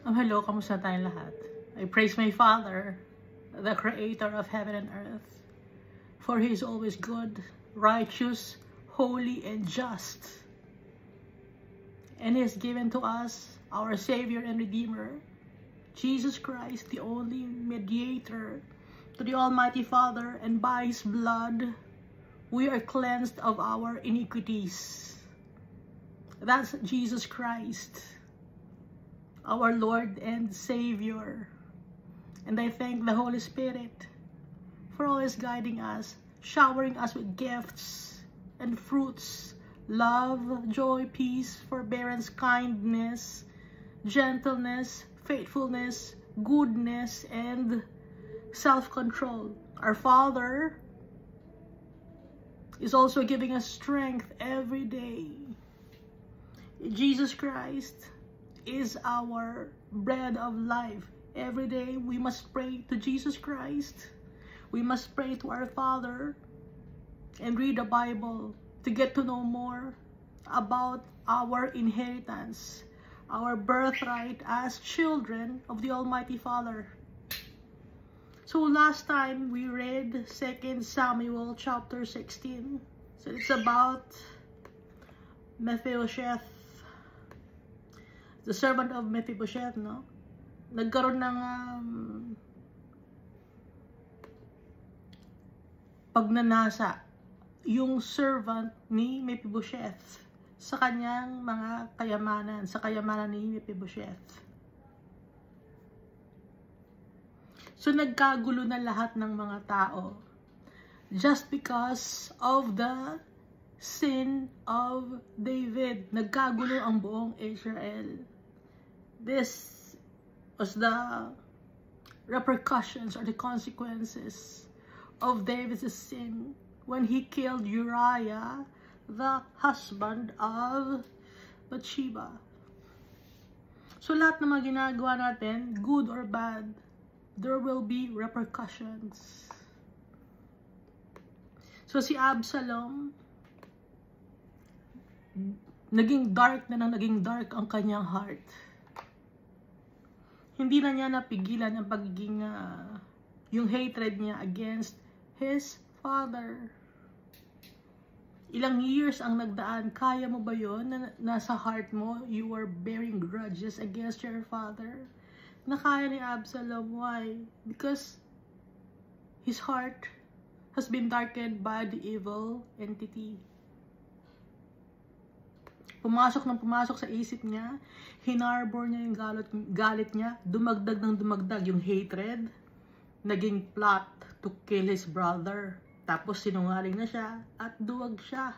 Hello, kamusta tayong lahat? I praise my Father, the Creator of heaven and earth, for He is always good, righteous, holy, and just. And He has given to us our Savior and Redeemer, Jesus Christ, the only mediator to the Almighty Father, and by His blood, we are cleansed of our iniquities. That's Jesus Christ, our Lord and Savior. And I thank the Holy Spirit for always guiding us, showering us with gifts and fruits, love, joy, peace, forbearance, kindness, gentleness, faithfulness, goodness, and self-control. Our Father is also giving us strength every day. Jesus Christ is our bread of life. Every day we must pray to Jesus Christ. We must pray to our Father and read the Bible to get to know more about our inheritance, our birthright as children of the Almighty Father. So last time we read 2 Samuel chapter 16. So it's about Mephibosheth, the servant of Mephibosheth, no? Nagkaroon ng pagnanasa yung servant ni Mephibosheth sa kanyang mga kayamanan, sa kayamanan ni Mephibosheth. So nagkagulo na lahat ng mga tao just because of the sin of David. Nagkagulo ang buong Israel. This was the repercussions or the consequences of David's sin when he killed Uriah, the husband of Bathsheba. So lahat ng mga ginagawa natin, good or bad, there will be repercussions. So si Absalom, naging dark ang kanyang heart. Hindi na niya napigilan ang pagiging, yung hatred niya against his father. Ilang years ang nagdaan, kaya mo ba yun na nasa heart mo, you are bearing grudges against your father? Nakaya ni Absalom. Why? Because his heart has been darkened by the evil entity. Pumasok sa isip niya, hinarbor niya yung galit niya, dumagdag yung hatred, naging plot to kill his brother. Tapos sinungaling na siya at duwag siya.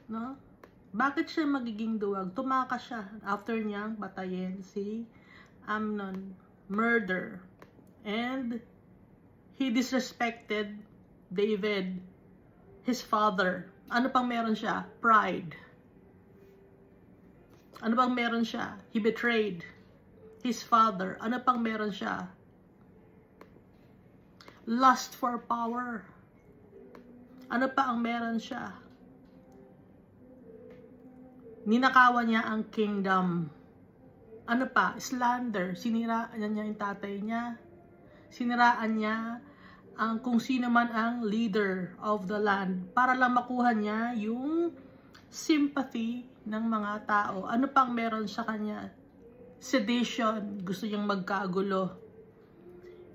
No? Bakit siya magiging duwag? Tumakas siya after niyang patayin si Amnon. Murder. And he disrespected David, his father. Ano pang meron siya? Pride. Ano pang meron siya? He betrayed his father. Ano pang meron siya? Lust for power. Ano pa ang meron siya? Ninakawan niya ang kingdom. Ano pa? Slander. Siniraan niya yung tatay niya. Siniraan niya ang kung sino man ang leader of the land para lang makuha niya yung sympathy ng mga tao. Ano pang meron sa kanya? Sedition. Gusto niyang magkagulo.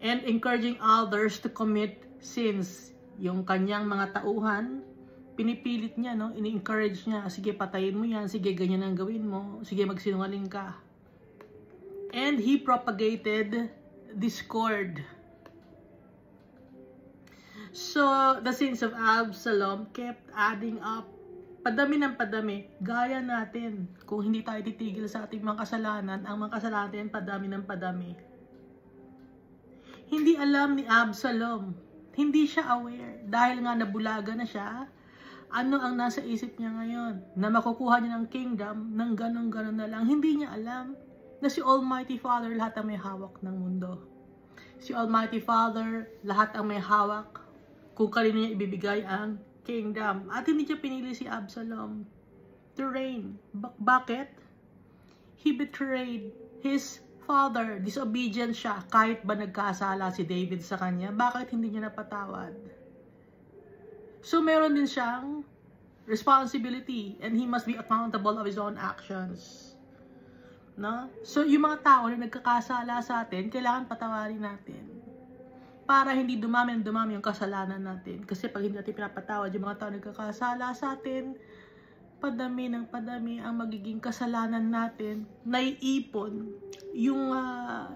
And encouraging others to commit sins. Yung kanyang mga tauhan, pinipilit niya, no? Ini-encourage niya. Sige, patayin mo yan. Sige, ganyan ang gawin mo. Sige, magsinungaling ka. And he propagated discord. So, the sins of Absalom kept adding up. Padami ng padami, gaya natin. Kung hindi tayo titigil sa ating mga kasalanan, ang mga kasalanan padami ng padami. Hindi alam ni Absalom. Hindi siya aware. Dahil nga nabulaga na siya, ano ang nasa isip niya ngayon? Na makukuha niya ng kingdom, ng ganun-ganun na lang. Hindi niya alam na si Almighty Father lahat ang may hawak ng mundo. Si Almighty Father lahat ang may hawak kung kanino niya ibibigay ang kingdom. At hindi niya pinili si Absalom to reign. Bakit? He betrayed his Father, disobedient siya kahit ba nagkasala si David sa kanya. Bakit hindi niya napatawad? So meron din siyang responsibility and he must be accountable of his own actions. No? So yung mga tao na nagkakasala sa atin, kailangan patawarin natin. Para hindi dumami yung kasalanan natin. Kasi pag hindi natin pinapatawad yung mga tao na nagkakasala sa atin, padami ng padami ang magiging kasalanan natin, naiipon yung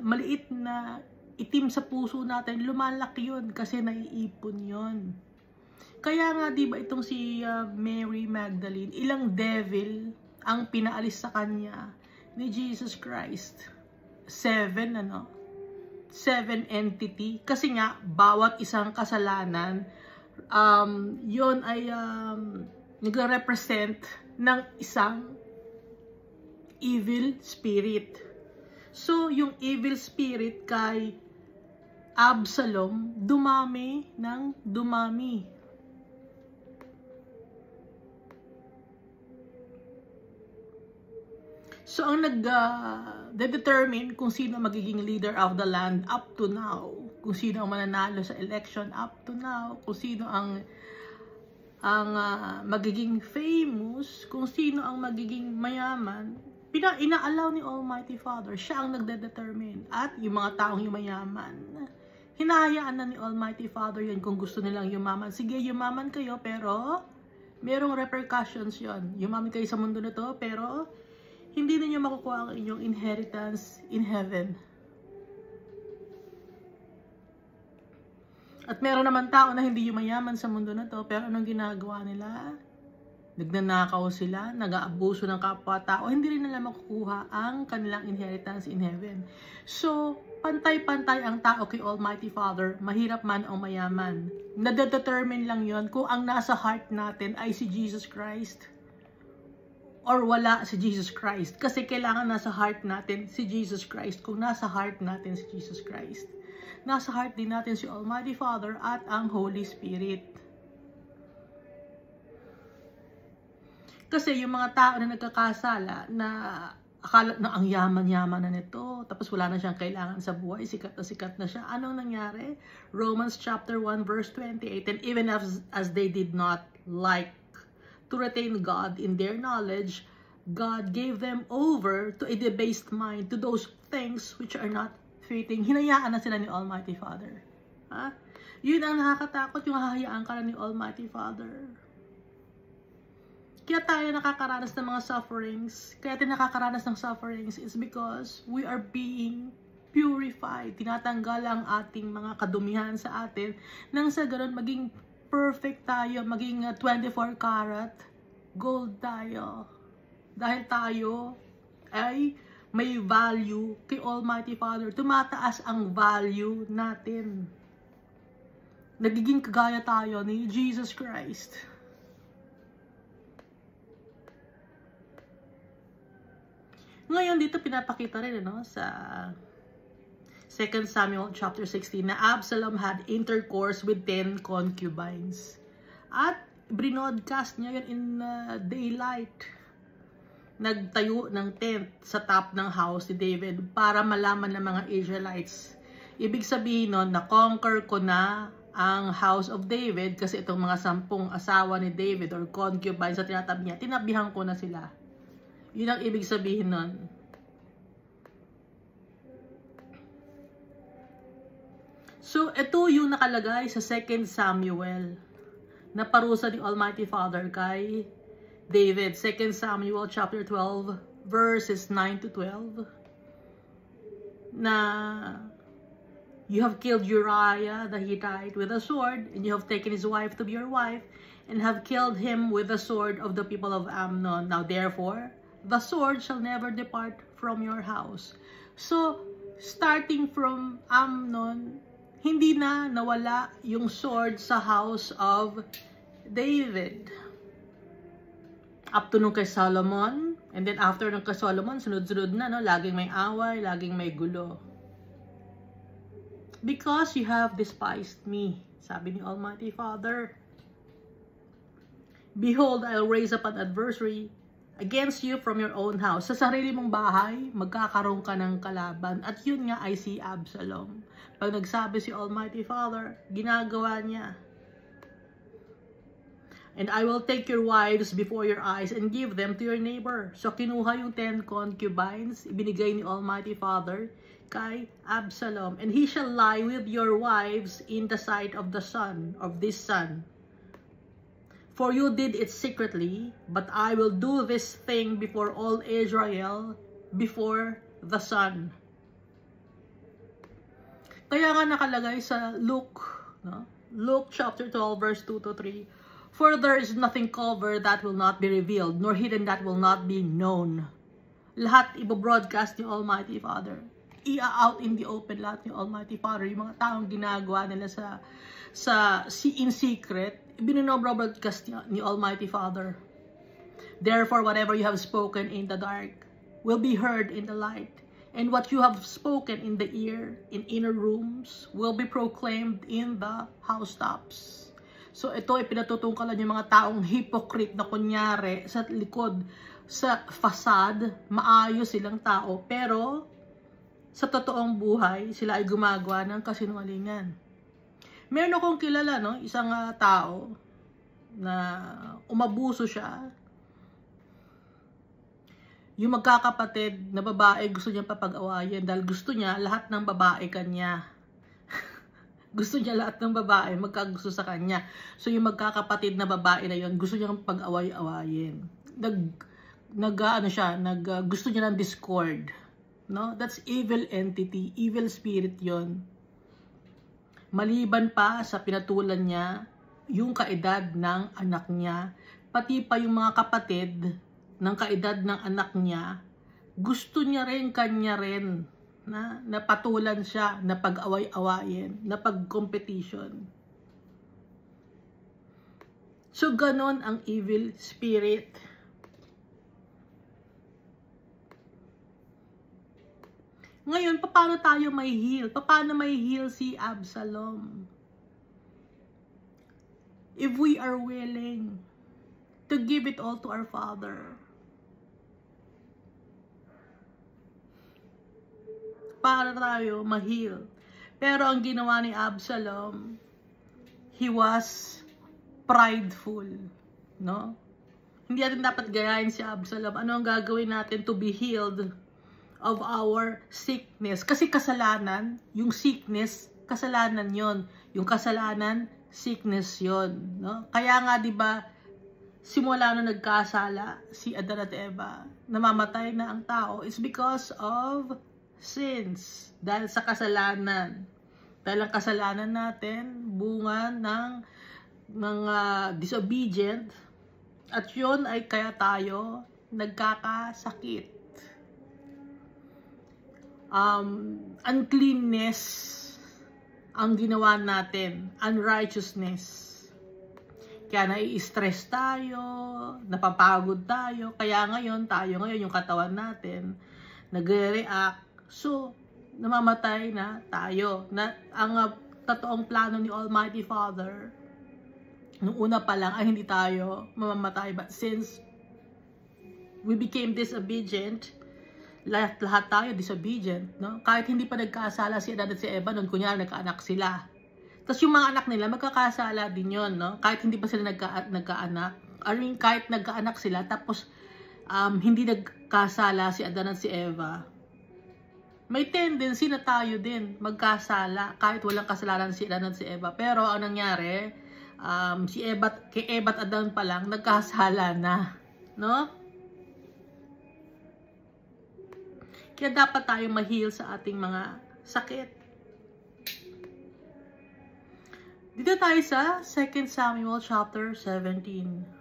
maliit na itim sa puso natin, lumalaki yun kasi naiipon yun. Kaya nga diba itong si Mary Magdalene, ilang devil ang pinaalis sa kanya ni Jesus Christ? 7 entity. Kasi nga bawat isang kasalanan yun ay nagre-represent ng isang evil spirit. So, yung evil spirit kay Absalom, dumami ng dumami. So, ang nag-determine kung sino magiging leader of the land up to now, kung sino ang mananalo sa election up to now, kung sino ang magiging famous, kung sino ang magiging mayaman, inaalaw ni Almighty Father. Siya ang nagde-determine. At yung mga taong yumayaman, hinahayaan na ni Almighty Father yun. Kung gusto nilang yumaman, sige, yumaman kayo, pero merong repercussions yon. Yumaman kayo sa mundo na to, pero hindi ninyo makukuha ang inyong inheritance in heaven. At meron naman tao na hindi yumayaman sa mundo na to, pero anong ginagawa nila? Nagnanakaw sila, nag-aabuso ng kapwa-tao, hindi rin nila makukuha ang kanilang inheritance in heaven. So, pantay-pantay ang tao kay Almighty Father, mahirap man o mayaman. Nade-determine lang yon kung ang nasa heart natin ay si Jesus Christ or wala si Jesus Christ. Kasi kailangan nasa heart natin si Jesus Christ. Kung nasa heart natin si Jesus Christ, nasa heart din natin si Almighty Father at ang Holy Spirit. Kasi yung mga tao na nagkakasala na akala na ang yaman-yaman na nito, tapos wala na siyang kailangan sa buhay, sikat na siya. Anong nangyari? Romans chapter 1 verse 28, and even as they did not like to retain God in their knowledge, God gave them over to a debased mind, to those things which are not fitting. Hinayaan na sila ni Almighty Father. Ha? Yun ang nakakatakot, yung hahayaan ka na ni Almighty Father. Kaya tayo nakakaranas ng mga sufferings. Kaya tayo nakakaranas ng sufferings is because we are being purified. Tinatanggal ang ating mga kadumihan sa atin nang sa ganun maging perfect tayo, maging 24 karat gold tayo. Dahil tayo ay may value kay Almighty Father. Tumataas ang value natin. Nagiging kagaya tayo ni Jesus Christ. Ngayon dito pinapakita rin sa 2 Samuel chapter 16 na Absalom had intercourse with 10 concubines. At brinodcast niya yun in daylight. Nagtayo ng tent sa top ng house ni David para malaman ng mga Israelites. Ibig sabihin nun, na-conquer ko na ang house of David kasi itong mga 10 asawa ni David or concubines sa tinatabi niya, tinabihan ko na sila. Yun ang ibig sabihin nun. So, ito yung nakalagay sa 2 Samuel na parusa ni Almighty Father kay David. 2 Samuel chapter 12 verses 9 to 12 na you have killed Uriah the Hittite with a sword, and you have taken his wife to be your wife, and have killed him with the sword of the people of Amnon. Now therefore, the sword shall never depart from your house. So, starting from Amnon, hindi na nawala yung sword sa house of David. Up to nung kay Solomon, and then after nung kay Solomon, sunod-sunod na, laging may away, laging may gulo. Because you have despised me, sabi ni Almighty Father. Behold, I'll raise up an adversary against you from your own house. Sa sarili mong bahay, magkakaroon ka ng kalaban. At yun nga ay si Absalom. Pag nagsabi si Almighty Father, ginagawa niya. And I will take your wives before your eyes and give them to your neighbor. So kinuha yung 10 concubines, ibinigay ni Almighty Father kay Absalom. And he shall lie with your wives in the sight of the son, of this son. For you did it secretly, but I will do this thing before all Israel, before the sun. Kaya nga nakalagay sa Luke, no? Luke chapter 12 verse 2 to 3. For there is nothing covered that will not be revealed, nor hidden that will not be known. Lahat ibabroadcast ni Almighty Father. I-out in the open lahat ni Almighty Father. Yung mga taong ginagawa nila in secret, ibinobroadcast ni Almighty Father. Therefore, whatever you have spoken in the dark will be heard in the light. And what you have spoken in the ear, in inner rooms, will be proclaimed in the housetops. So ito ay pinatutungkalan yung mga taong hypocrite na kunyari sa likod, sa facade, maayos silang tao. Pero sa totoong buhay, sila ay gumagawa ng kasinungalingan. Meron akong kilala, no? Isang tao na umabuso siya. Yung magkakapatid na babae gusto niyang papag-awayin dahil gusto niya lahat ng babae kanya. Gusto niya lahat ng babae magkagusto sa kanya. So yung magkakapatid na babae na yon gusto niyang pag-away-awayin. Gusto niya ng discord. No? That's evil entity, evil spirit yon. Maliban pa sa pinatulan niya yung kaedad ng anak niya, pati pa yung mga kapatid ng kaedad ng anak niya, gusto niya rin, kanya rin, na napatulan siya, na pag-away-awayin, na pag-competition. So, ganon ang evil spirit. Ngayon, paano tayo may heal? Paano may heal si Absalom? If we are willing to give it all to our Father. Para tayo ma-heal. Pero ang ginawa ni Absalom, he was prideful. No? Hindi natin dapat gayahin si Absalom. Ano ang gagawin natin to be healed of our sickness? Kasi kasalanan, yung sickness, kasalanan yon. Yung kasalanan, sickness yon. No? Kaya nga, di ba, simula nung nagkasala si Adan at Eva, namamatay na ang tao is because of sins. Dahil sa kasalanan. Dahil ang kasalanan natin, bunga ng disobedient. At yun ay kaya tayo nagkakasakit. Uncleanness ang ginawa natin. Unrighteousness. Kaya nai-stress tayo, napapagod tayo. Kaya ngayon, yung katawan natin, nagre-react. So, namamatay na tayo. Ang totoong plano ni Almighty Father, nung una pa lang, ay hindi tayo mamamatay. But since we became disobedient, lahat tayo disobedient. No? Kahit hindi pa nagkasala si Adan at si Eva, noon kunyari nagkaanak sila. Tapos yung mga anak nila, magkakasala din yun. No? Kahit hindi pa sila nagkaanak. I mean, kahit nagkaanak sila, tapos hindi nagkasala si Adan at si Eva. May tendency na tayo din magkasala kahit walang kasalanan si Adan at si Eva. Pero ang nangyari, kay Eva at Adan pa lang, nagkasala na. No? Kaya dapat tayo ma-heal sa ating mga sakit. Dito tayo sa 2 Samuel chapter 17.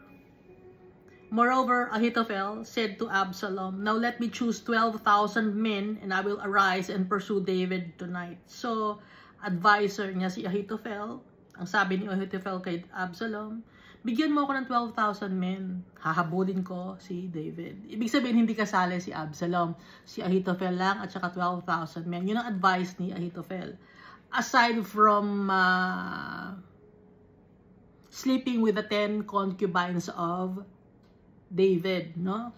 Moreover, Ahithophel said to Absalom, "Now let me choose 12,000 men, and I will arise and pursue David tonight." So, advisor niya si Ahithophel. Ang sabi ni Ahithophel kay Absalom, bigyan mo ako ng 12,000 men. Hahabulin ko si David. Ibig sabihin, hindi kasali si Absalom. Si Ahithophel lang at saka 12,000 men. Yun ang advice ni Ahithophel. Aside from sleeping with the 10 concubines of David, no?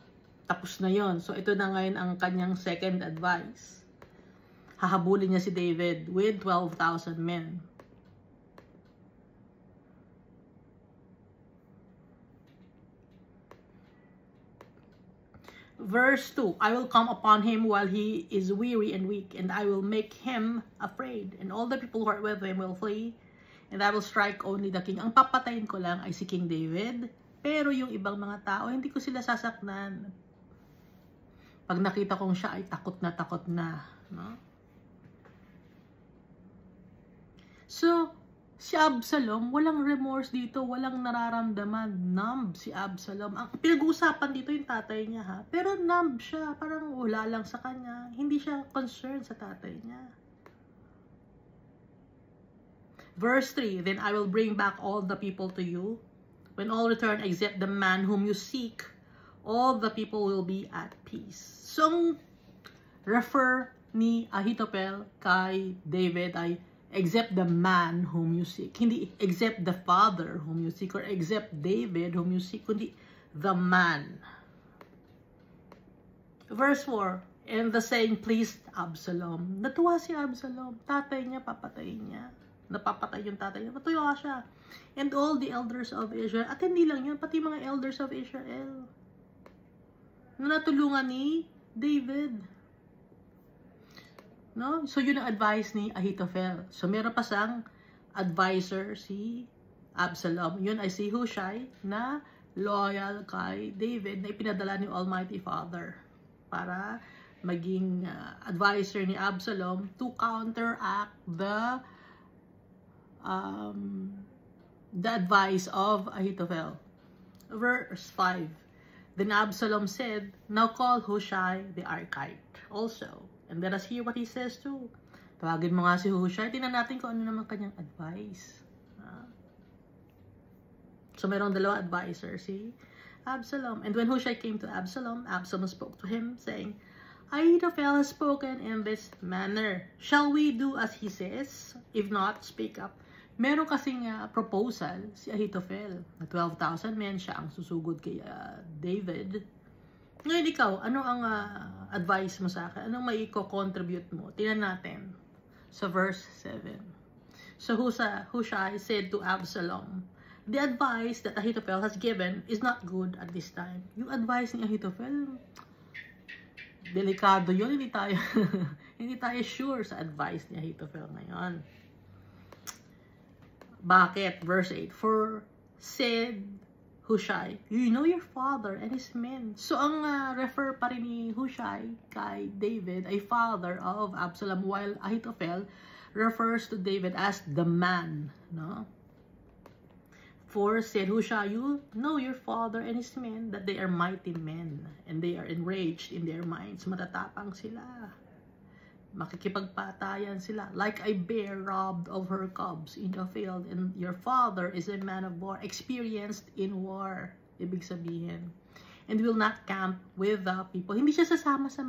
Tapos na yon. So, ito na ngayon ang kanyang second advice. Hahabulin niya si David with 12,000 men. Verse 2, I will come upon him while he is weary and weak, and I will make him afraid, and all the people who are with him will flee, and I will strike only the king. Ang papatayin ko lang ay si King David, pero yung ibang mga tao, hindi ko sila sasaknan. Pag nakita kong siya ay takot na. No? So, si Absalom, walang remorse dito, walang nararamdaman. Numb si Absalom. Ang pinag-uusapan dito yung tatay niya, ha? Pero numb siya, parang wala lang sa kanya. Hindi siya concerned sa tatay niya. Verse 3, then I will bring back all the people to you. When all return except the man whom you seek, all the people will be at peace. So, refer ni Ahithophel kay David ay except the man whom you seek. Hindi except the father whom you seek or except David whom you seek, kundi the man. Verse 4, and the saying pleased Absalom. Natuwa si Absalom. Tatay niya, papatayin niya. Napapatay yung tatay niya. Natuwa siya. And all the elders of Israel. At hindi lang yun, pati mga elders of Israel. Na natulungan ni David. No? So, yun ang advice ni Ahithophel. So, meron pa siyang advisor si Absalom. Yun ay si Hushai na loyal kay David na ipinadala ni Almighty Father para maging advisor ni Absalom to counteract the advice of Ahithophel. Verse 5. Then Absalom said, now call Hushai the Archite also. And let us hear what he says too. Tawagin mo nga si Hushai. Tingnan natin kung ano naman kanyang advice. So, mayroong dalawa advisor, si Absalom. And when Hushai came to Absalom, Absalom spoke to him, saying, Ahithophel has spoken in this manner. Shall we do as he says? If not, speak up. Meron kasing proposal si Ahithophel. Na 12,000 men siya ang susugod kay David. Ngayon ikaw, ano ang advice mo sa akin? Anong may i-contribute mo? Tingnan natin sa verse 7. So Hushai said to Absalom, the advice that Ahithophel has given is not good at this time. Yung advice ni Ahithophel, delikado yun. Hindi tayo sure sa advice ni Ahithophel ngayon. Bakit? Verse 8, for said Hushai, you know your father and his men. So, ang refer pa rin ni Hushai kay David ay father of Absalom, while Ahithophel refers to David as the man. No? For said Hushai, you know your father and his men, that they are mighty men, and they are enraged in their minds. Matatapang sila. Makikipagpatayan sila. Like a bear robbed of her cubs in a field, and your father is a man of war, experienced in war. Ibig sabihin. And will not camp with the people. Hindi siya sasama sa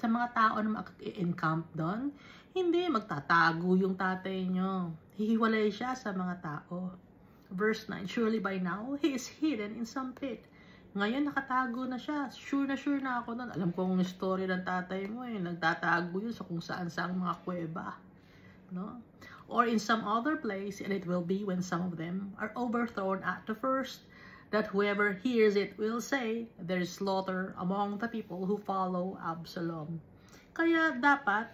mga tao na mag-encamp doon. Hindi, magtatago yung tatay nyo. Hihiwalay siya sa mga tao. Verse 9, surely by now, he is hidden in some pit. Ngayon, nakatago na siya. Sure na ako nun. Alam ko ang story ng tatay mo eh. Nagtatago yun sa kung saan-saang mga kuweba. No? Or in some other place, and it will be when some of them are overthrown at the first, that whoever hears it will say, there is slaughter among the people who follow Absalom. Kaya dapat,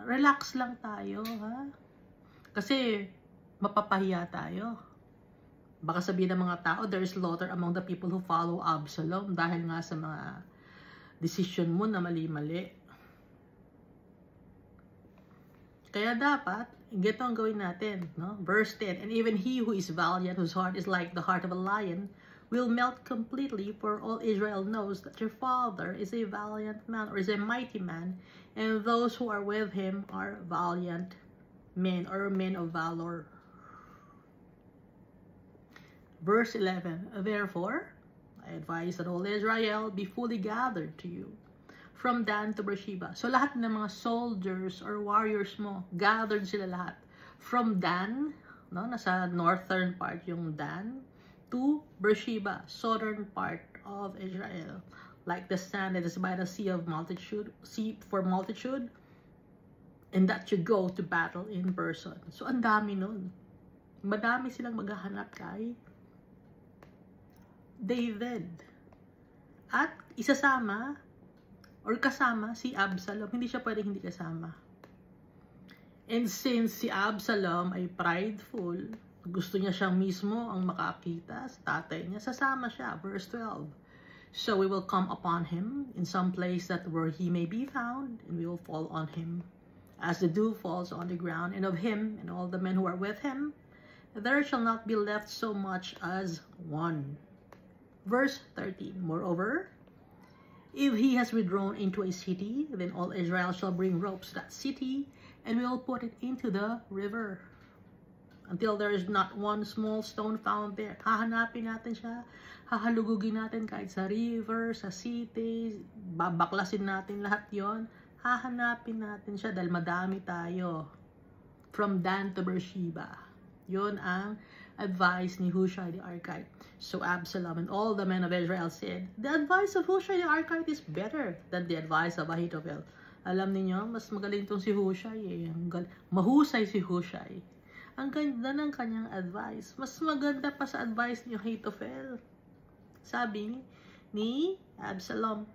relax lang tayo, ha? Kasi, mapapahiya tayo. Baka sabihin ng mga tao, there is slaughter among the people who follow Absalom dahil nga sa mga decision mo na mali-mali. Kaya dapat, ito ang gawin natin. No? Verse 10, and even he who is valiant, whose heart is like the heart of a lion, will melt completely, for all Israel knows that your father is a valiant man, or is a mighty man, and those who are with him are valiant men, or men of valor. Verse 11, therefore, I advise that all Israel be fully gathered to you, from Dan to Beersheba. So, lahat ng mga soldiers or warriors mo, gathered sila lahat. From Dan, no, nasa northern part yung Dan, to Beersheba, southern part of Israel. like the sand that is by the sea for multitude, and that you go to battle in person. So, ang dami nun. Madami silang maghahanap kay David. At isasama or kasama si Absalom. Hindi siya pwedeng hindi kasama. And since si Absalom ay prideful, gusto niya siyang mismo ang makakita sa tatay niya, sasama siya. Verse 12. So we will come upon him in some place that where he may be found, and we will fall on him as the dew falls on the ground, and of him and all the men who are with him, there shall not be left so much as one. Verse 13. Moreover, if he has withdrawn into a city, then all Israel shall bring ropes to that city, and we will put it into the river, until there is not one small stone found there. Hahanapin natin siya, hahalugugin natin kahit sa river, sa city, babaklasin natin lahat yon. Hahanapin natin siya dahil madami tayo. From Dan to Beersheba. Yun ang advice ni Hushai the Archite. So Absalom and all the men of Israel said, the advice of Hushai the Archite is better than the advice of Ahithophel. Alam niyo, mas magaling tong si Hushai eh. Mahusay si Hushai. Ang ganda ng kanyang advice. Mas maganda pa sa advice ni Ahithophel. Sabi ni Absalom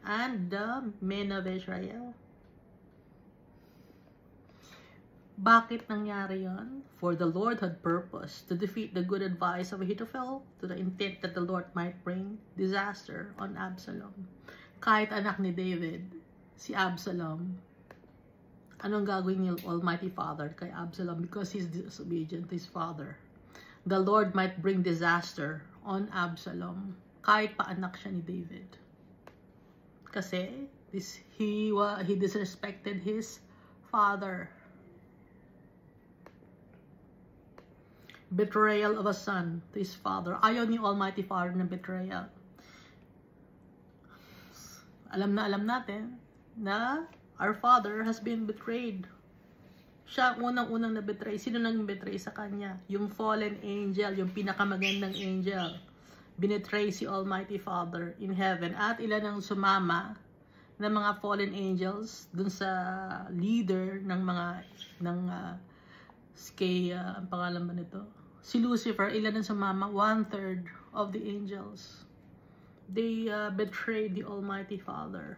and the men of Israel. Bakit nangyari yon? For the Lord had purposed to defeat the good advice of Ahithophel to the intent that the Lord might bring disaster on Absalom. Kahit anak ni David, si Absalom, anong gagawin ni Almighty Father kay Absalom because he's disobedient to his father? The Lord might bring disaster on Absalom kahit pa anak siya ni David. Kasi he disrespected his father. Betrayal of a son to his father. Ayaw ni Almighty Father ng betrayal. Alam natin na our Father has been betrayed. Siya unang-unang na-betray. Sino nang betray sa kanya? Yung fallen angel, yung pinakamagandang angel. Binetray si Almighty Father in heaven. At ilan ang sumama ng mga fallen angels dun sa leader ng ang pangalan ba nito? Si Lucifer, ilan ang sumama? 1/3 of the angels. They betrayed the Almighty Father.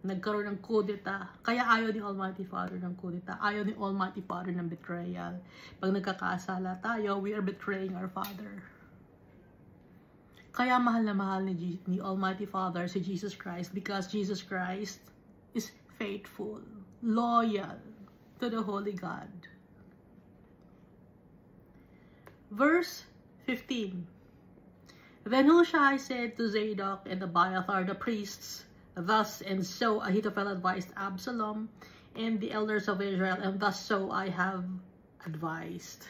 Nagkaroon ng kudeta. Kaya ayaw ni Almighty Father ng kudeta. Ayaw ni Almighty Father ng betrayal. Pag nagkakasala tayo, we are betraying our Father. Kaya mahal na mahal ni Almighty Father si Jesus Christ because Jesus Christ is faithful, loyal to the Holy God. Verse 15. Then Hushai said to Zadok and Abiathar the priests, thus and so Ahithophel advised Absalom and the elders of Israel, and thus so I have advised.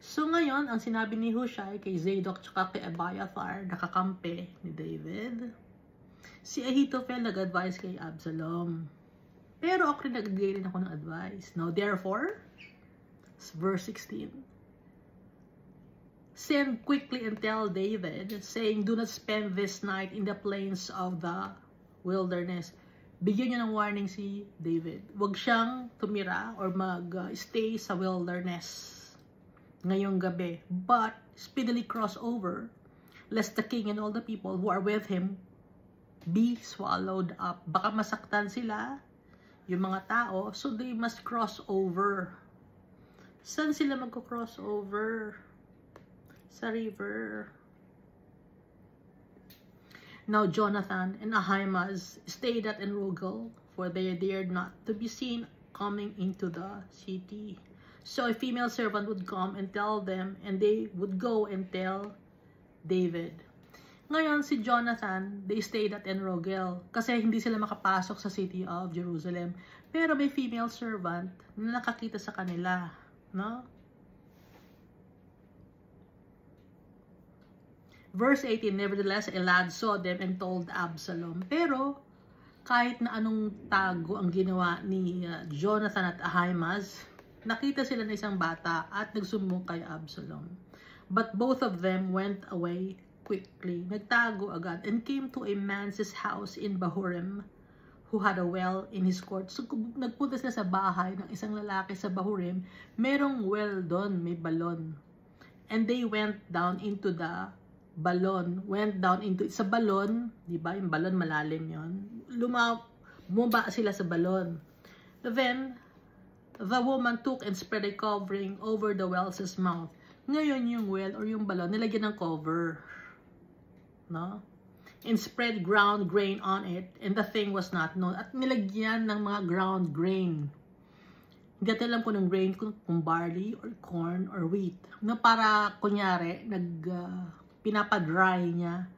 So ngayon, ang sinabi ni Hushai kay Zadok at kay Abiathar, nakakampi ni David, si Ahithophel nag-advise kay Absalom. Pero ako rin nag-agree rin ako ng advice. Now therefore, verse 16, send quickly and tell David, saying, do not spend this night in the plains of the wilderness. Bigyan niyo ng warning si David. Huwag siyang tumira or mag-stay sa wilderness ngayong gabi, but speedily cross over, lest the king and all the people who are with him be swallowed up. Baka masaktan sila, yung mga tao, so they must cross over. Saan sila magko-cross over? Sa river. Now Jonathan and Ahimaaz stayed at Enrogel, for they dared not to be seen coming into the city. So a female servant would come and tell them, and they would go and tell David. Ngayon, si Jonathan, they stayed at Enrogel kasi hindi sila makapasok sa city of Jerusalem. Pero may female servant na nakakita sa kanila, no? Verse 18, nevertheless, a lad saw them and told Absalom. Pero, kahit na anong tago ang ginawa ni Jonathan at Ahimaaz, nakita sila ng isang bata at nagsumbong kay Absalom. But both of them went away quickly. Nagtago agad and came to a man's house in Bahurim who had a well in his court. So, nagpunta sila sa bahay ng isang lalaki sa Bahurim. Merong well doon, may balon. And they went down into the balon. Sa balon, di ba? Yung balon malalim yon. Bumaba sila sa balon. Then, the woman took and spread a covering over the well's mouth. Ngayon yung well or yung balon, nilagyan ng cover. No? And spread ground grain on it, and the thing was not known. At nilagyan ng mga ground grain. Hindi natin alam kung ng grain, kung barley, or corn, or wheat. No, para, kunyari, pinapadry niya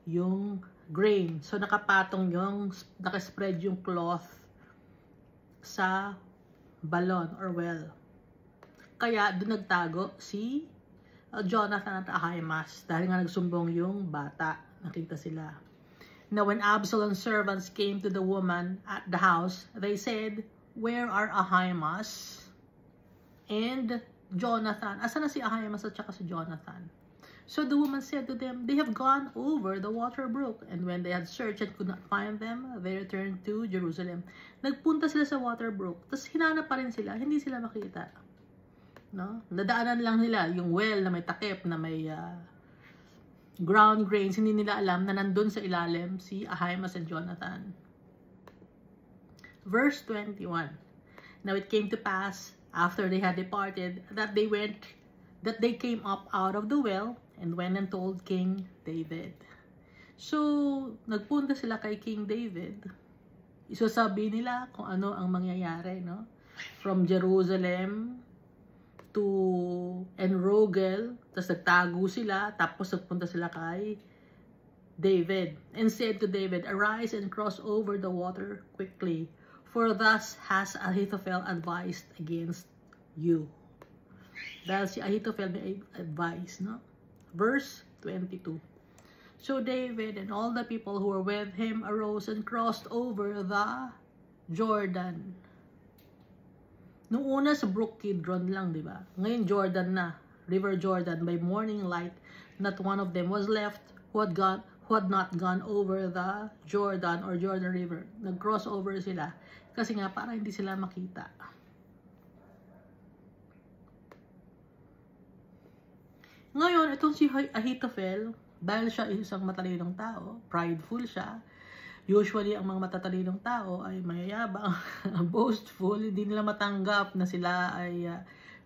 yung grain. So, nakaspread yung cloth sa balon or well. Kaya, doon nagtago si Jonathan at Ahimaaz dahil nga nagsumbong yung bata. Nakita sila. Now, when Absalom's servants came to the woman at the house, they said, "Where are Ahimaaz and Jonathan?" Asan na si Ahimaaz at saka si Jonathan? So the woman said to them, "They have gone over the water brook." And when they had searched and could not find them, they returned to Jerusalem. Nagpunta sila sa water brook. Tapos hinanap pa rin sila. Hindi sila makita. No? Nadaanan lang nila yung well na may takip, na may ground grains. Hindi nila alam na nandun sa ilalim si Ahimaaz and Jonathan. Verse 21. Now it came to pass, after they had departed, that they came up out of the well and went and told King David. So, nagpunta sila kay King David. Isasabi nila kung ano ang mangyayari, no? From Jerusalem to Enrogel, tapos nagtago sila, tapos nagpunta sila kay David, and said to David, "Arise and cross over the water quickly, for thus has Ahithophel advised against you." Dahil si Ahithophel may advice, no? Verse 22. So David and all the people who were with him arose and crossed over the Jordan. Noong una sa Brook Kidron lang, di ba? Ngayon Jordan na, River Jordan. By morning light, not one of them was left who had not gone over the Jordan or Jordan River. Nag-cross over sila kasi nga para hindi sila makita. Ngayon, itong si Ahithophel, dahil siya isang matalinong tao, prideful siya. Usually, ang mga matatalinong tao ay mayayabang, boastful, hindi nila matanggap na sila ay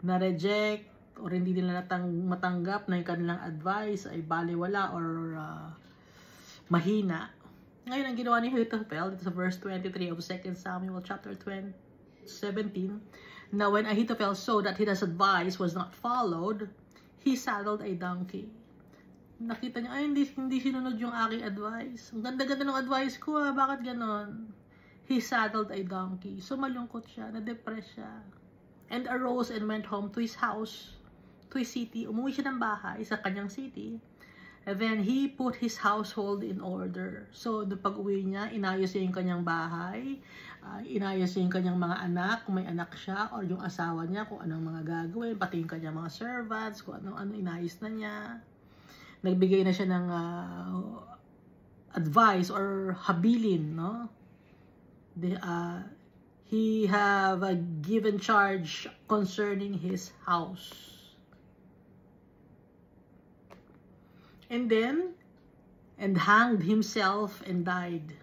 na-reject or hindi nila matanggap na yung kanilang advice ay baliwala or mahina. Ngayon, ang ginawa ni Ahithophel, dito sa verse 23 of 2 Samuel chapter 17, "Now when Ahithophel saw that his advice was not followed, he saddled a donkey." Nakita niya, ay, hindi sinunod yung aking advice. Ang ganda-ganda ng advice ko, bakit ganon? He saddled a donkey. So, malungkot siya, na-depress siya. And arose and went home to his house, to his city. Umuwi siya ng bahay sa kanyang city. And then, he put his household in order. So, pag-uwi niya, inayos niya yung kanyang bahay, inayos niya yung kanyang mga anak, kung may anak siya, or yung asawa niya, kung anong mga gagawin, pati yung kanyang mga servants, kung ano inayos na niya. Nagbigay na siya ng advice or habilin, no? He have a given charge concerning his house. And hanged himself and died.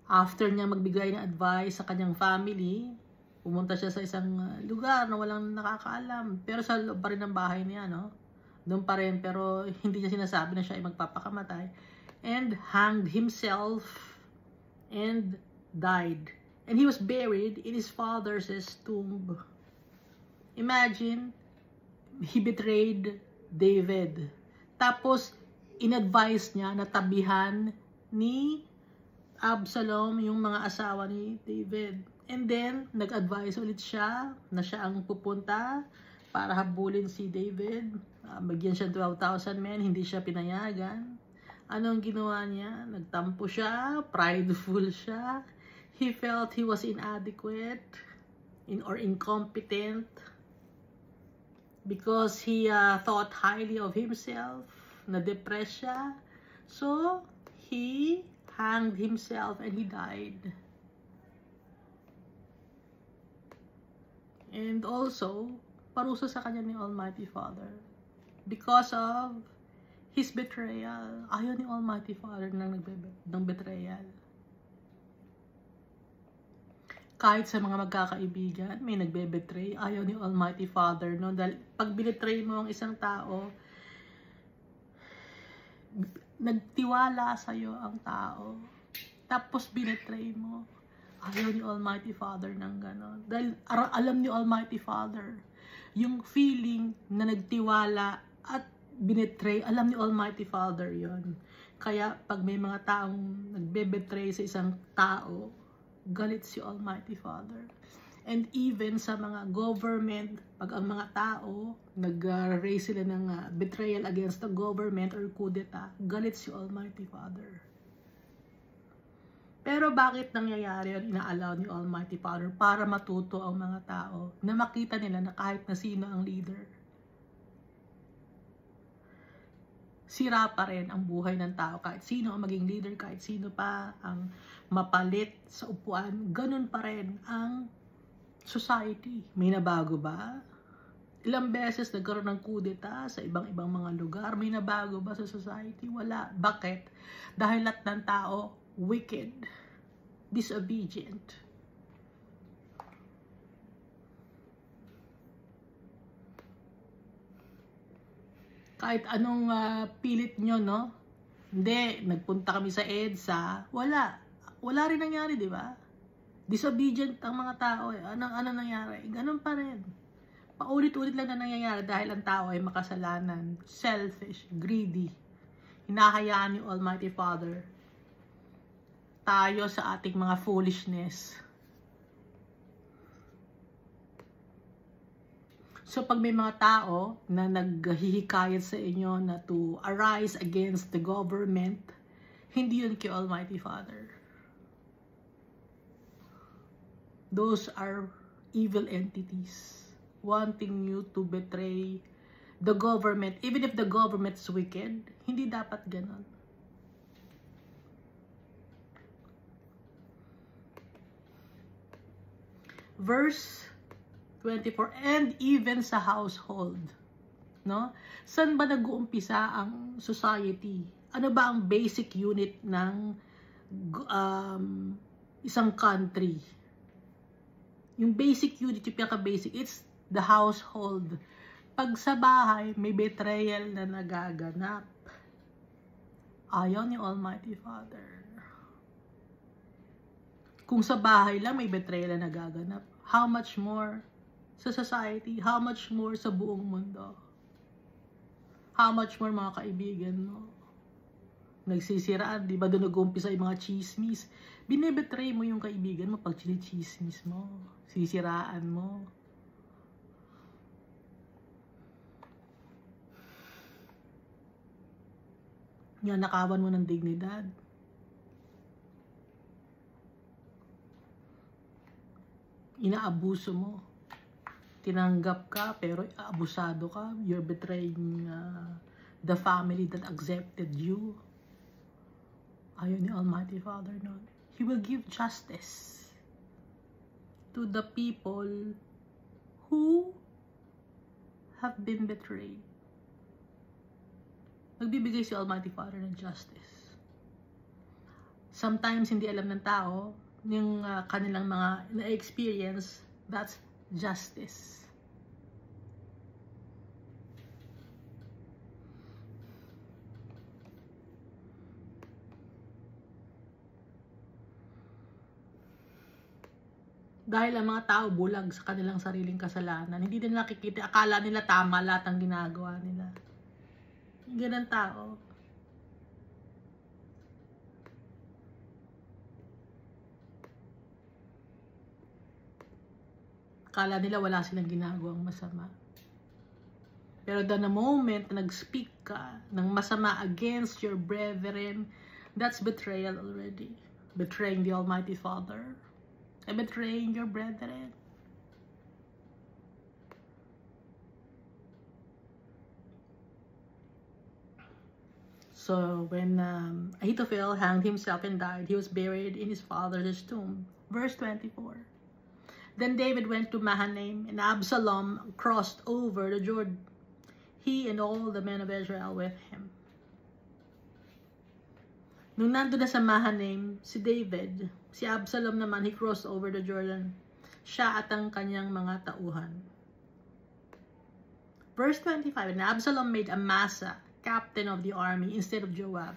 After niya magbigay ng advice sa kanyang family, pumunta siya sa isang lugar na walang nakakaalam. Pero sa loob pa rin ng bahay niya, no? Doon pa rin, pero hindi niya sinasabi na siya ay magpapakamatay. And hanged himself and died. And he was buried in his father's tomb. Imagine, he betrayed David. Tapos, in-advise niya na tabihan ni Absalom yung mga asawa ni David. And then, nag-advise ulit siya na siya ang pupunta para habulin si David. Bagyan siya 12,000 men, hindi siya pinayagan. Anong ginawa niya? Nagtampo siya, prideful siya. He felt he was inadequate or incompetent because he thought highly of himself. na-depress siya. So, he hanged himself and he died. And also, parusa sa kanya ni Almighty Father. Because of his betrayal. Ayaw ni Almighty Father ng betrayal. Kahit sa mga magkakaibigan, may nagbe-betray. Ayaw ni Almighty Father. No? Dahil pag binetray mo ang isang tao, nagtiwala sa'yo ang tao. Tapos binetray mo. Ayaw ni Almighty Father ng gano'n. Dahil alam ni Almighty Father, yung feeling na nagtiwala at binetray, alam ni Almighty Father yon. Kaya pag may mga taong nagbe-betray sa isang tao, galit si Almighty Father. And even sa mga government, pag ang mga tao nag-raise sila ng betrayal against the government or coup d'etat, galit si Almighty Father. Pero bakit nangyayari yun? Ina-allow ni Almighty Father para matuto ang mga tao na makita nila na kahit na sino ang leader, sira pa rin ang buhay ng tao. Kahit sino ang maging leader, kahit sino pa ang mapalit sa upuan, ganun pa rin ang society. May nabago ba? Ilang beses nagkaroon ng coup d'etat sa ibang-ibang mga lugar. May nabago ba sa society? Wala. Bakit? Dahil lahat ng tao wicked, disobedient. Kahit anong pilit nyo, no? Hindi, nagpunta kami sa EDSA. Wala. Wala rin nangyari, di ba? Disobedient ang mga tao. Ano nangyari? Ganun pa rin. Paulit-ulit lang na nangyayari dahil ang tao ay makasalanan, selfish, greedy. Hinahayaan ni Almighty Father tayo sa ating mga foolishness. So pag may mga tao na naghihikayat sa inyo na to arise against the government, hindi yun kay Almighty Father. Those are evil entities wanting you to betray the government. Even if the government's wicked, hindi dapat ganon. Verse 24, and even sa household. No? Saan ba nag-uumpisa ang society? Ano ba ang basic unit ng isang country? Yung basic unit, yung pinaka-basic, it's the household. Pag sa bahay, may betrayal na nagaganap. Ayaw ni Almighty Father. Kung sa bahay lang may betrayal na nagaganap, how much more sa society? How much more sa buong mundo? How much more mga kaibigan mo? Nagsisiraan, di ba doon nag-umpisa yung mga chismis? Binebetray mo yung kaibigan mo pag chismis mo. Sisiraan mo. Yan, nakawan mo ng dignidad. Inaabuso mo. Tinanggap ka, pero abusado ka. You're betraying the family that accepted you. Ayaw ni Almighty Father nun. He will give justice to the people who have been betrayed. Nagbibigay si Almighty Father ng justice. Sometimes hindi alam ng tao yung kanilang mga na-experience, that's justice. Dahil ang mga tao bulag sa kanilang sariling kasalanan, hindi nila nakikita, akala nila tama lahat ang ginagawa nila. Ganun tao. Akala nila wala silang ginagawang masama. Pero the moment na nag-speak ka ng masama against your brethren, that's betrayal already. Betraying the Almighty Father. And betraying your brethren. So when Ahithophel hanged himself and died, he was buried in his father's tomb. Verse 24. Then David went to Mahanaim, and Absalom crossed over the Jordan, he and all the men of Israel with him. Nung nandun na sa Mahanaim, si David, si Absalom naman, he crossed over the Jordan, siya at ang kanyang mga tauhan. Verse 25, and Absalom made Amasa captain of the army instead of Joab.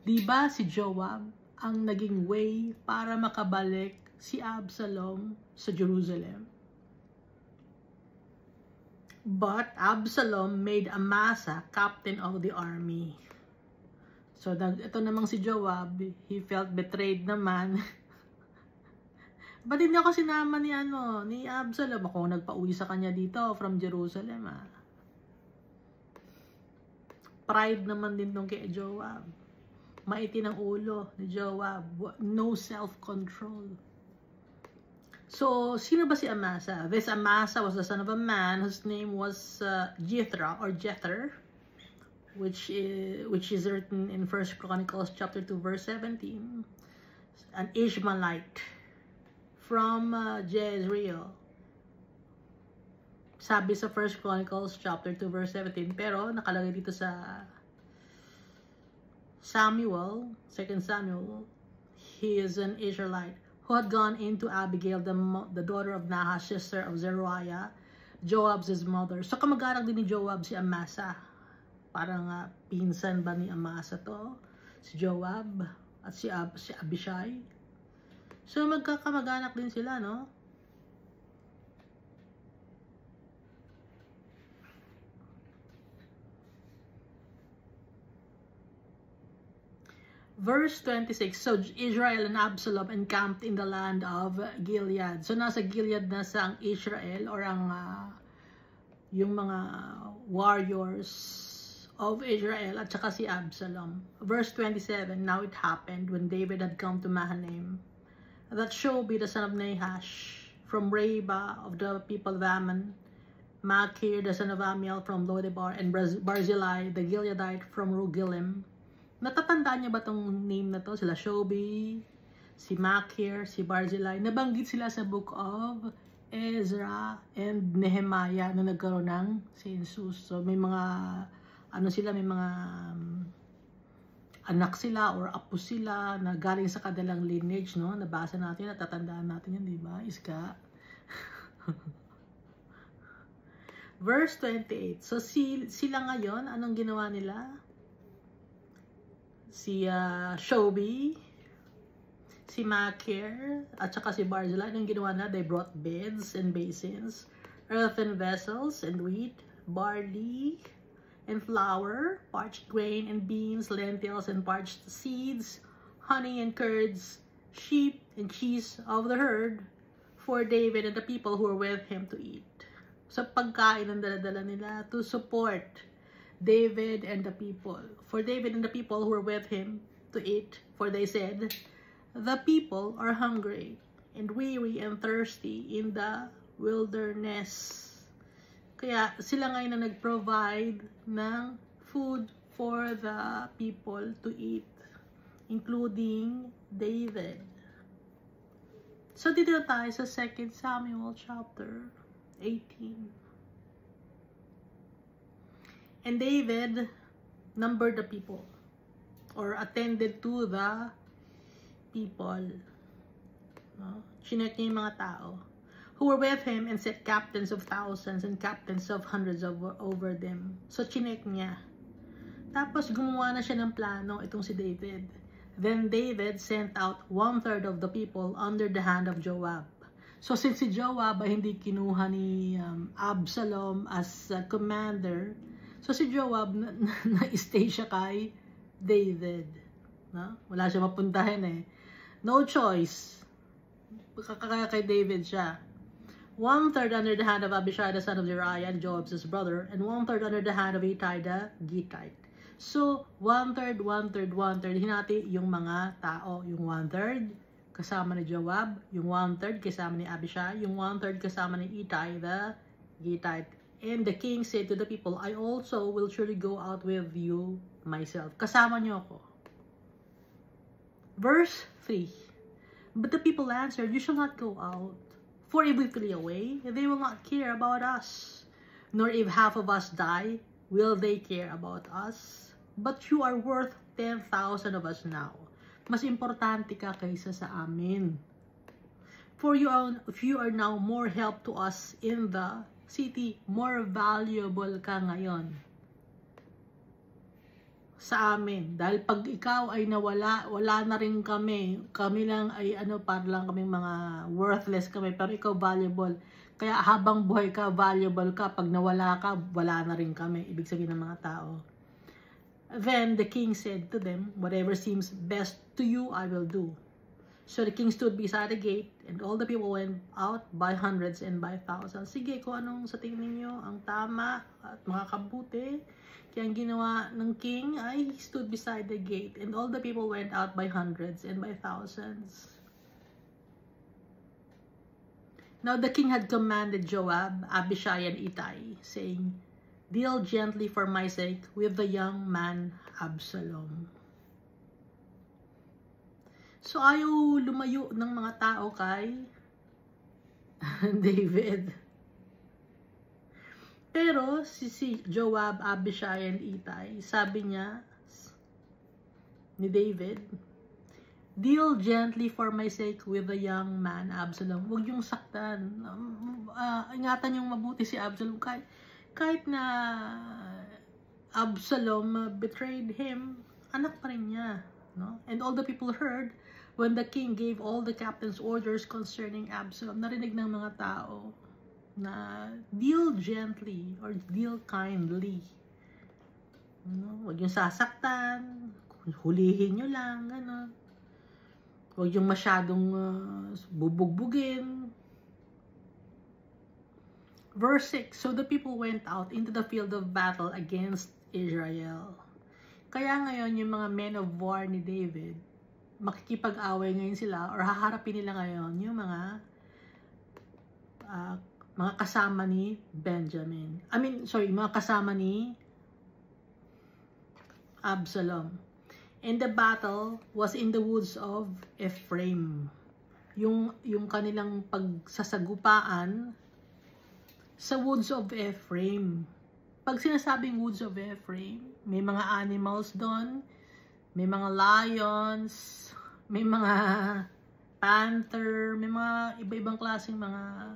Diba si Joab ang naging way para makabalik si Absalom sa Jerusalem? But Absalom made Amasa captain of the army. So, ito namang si Joab, he felt betrayed naman. Ba't hindi ako sinama ni Absalom? Ako nagpa-uwi sa kanya dito from Jerusalem, Pride naman din nung kay Joab. Maitin ang ulo ni Joab. No self-control. So, sino ba si Amasa? This Amasa was the son of a man whose name was Jethro or Jether, which is written in 1 Chronicles chapter 2 verse 17, an Ishmaelite from Jezreel. Sabi sa 1 Chronicles chapter 2 verse 17, pero nakalagay dito sa Samuel, 2 Samuel, he is an Israelite who had gone into Abigail, the daughter of Nahash, sister of Zeruiah, Joab's his mother. So kamag-anak din ni Joab si Amasa. Parang pinsan ba ni Amasa to? Si Joab at si Abishai. So magkakamag-anak din sila, no? Verse 26, so Israel and Absalom encamped in the land of Gilead. So nasa Gilead na sa ang Israel or ang yung mga warriors of Israel at saka si Absalom. Verse 27, now it happened when David had come to Mahanaim that Shobi the son of Nahash from Reba of the people of Ammon, Machir the son of Amiel from Lodebar, and Barzillai the Gileadite from Rogelim. Natatandaan niyo ba tong name na to? Sila Shobi, si Machir, si Barzillai. Nabanggit sila sa book of Ezra and Nehemiah na nagkaroon ng census. So may mga may mga anak sila or apo sila na galing sa kanilang lineage, no? Nabasa natin, natatandaan natin yan, di ba? Iska. Verse 28. So sila ngayon, anong ginawa nila? Si Shobi, si Machir, at saka si Barzillai, anong ginawa na? They brought beds and basins, earthen vessels and wheat, barley, and flour, parched grain and beans, lentils and parched seeds, honey and curds, sheep and cheese of the herd, for David and the people who were with him to eat. So pagkain ang dala-dala nila to support David and the people. For David and the people who were with him to eat, for they said, the people are hungry and weary and thirsty in the wilderness. Kaya sila ngayon na nag-provide ng food for the people to eat, including David. So dito tayo sa 2 Samuel chapter 18. And David numbered the people, or attended to the people. Chinek niya yung mga tao who were with him and set captains of thousands and captains of hundreds over them. So, chinek niya. Tapos, gumawa na siya ng plano, itong si David. Then, David sent out 1/3 of the people under the hand of Joab. So, since si Joab ay hindi kinuha ni Absalom as commander, so si Joab na-stay siya kay David. No? Wala siya mapuntahin eh. No choice. Kaya kay David siya. 1/3 under the hand of Abishai the son of Zeruiah and Joab's his brother, and 1/3 under the hand of Ittai the Gittite. So 1/3, 1/3, 1/3. Hinati yung mga tao. Yung 1/3 kasama ni Joab, yung 1/3 kasama ni Abishai, yung 1/3 kasama ni Ittai the Gittite. And the king said to the people, I also will surely go out with you myself. Kasama niyo ako. Verse 3. But the people answered, you shall not go out. For if we flee away, they will not care about us. Nor if half of us die, will they care about us. But you are worth 10,000 of us now. Mas importante ka kaysa sa amin. For you are now more help to us in the city, more valuable ka ngayon sa amin. Dahil pag ikaw ay nawala, wala na rin kami. Kami lang ay para lang kaming mga worthless kami. Pero ikaw valuable. Kaya habang buhay ka, valuable ka. Pag nawala ka, wala na rin kami. Ibig sabihin ng mga tao. Then the king said to them, whatever seems best to you, I will do. So the king stood beside the gate, and all the people went out by hundreds and by thousands. Sige, kung anong sa tingin niyo ang tama at makakabuti. Kaya ang ginawa ng king ay he stood beside the gate, and all the people went out by hundreds and by thousands. Now the king had commanded Joab, Abishai, and Ittai, saying, deal gently for my sake with the young man Absalom. So, ayaw lumayo ng mga tao kay David. Pero, si Joab, Abishai, and Ittai, sabi niya ni David, deal gently for my sake with the young man Absalom. Huwag yung saktan. Ingatan yung mabuti si Absalom. Kahit na Absalom betrayed him, anak pa rin niya. No? And all the people heard when the king gave all the captains orders concerning Absalom. Narinig ng mga tao na deal gently or deal kindly. No? Huwag yung sasaktan, hulihin nyo lang, gano'n. Huwag yung masyadong bubugbugin. Verse 6, so the people went out into the field of battle against Israel. Kaya ngayon yung mga men of war ni David, makikipag-away ngayon sila or haharapin nila ngayon yung mga kasama ni Benjamin. Mga kasama ni Absalom. And the battle was in the woods of Ephraim. Yung kanilang pagsasagupaan sa woods of Ephraim. Pag sinasabing woods of Ephraim, may mga animals doon, may mga lions, may mga panther, may mga iba-ibang klaseng mga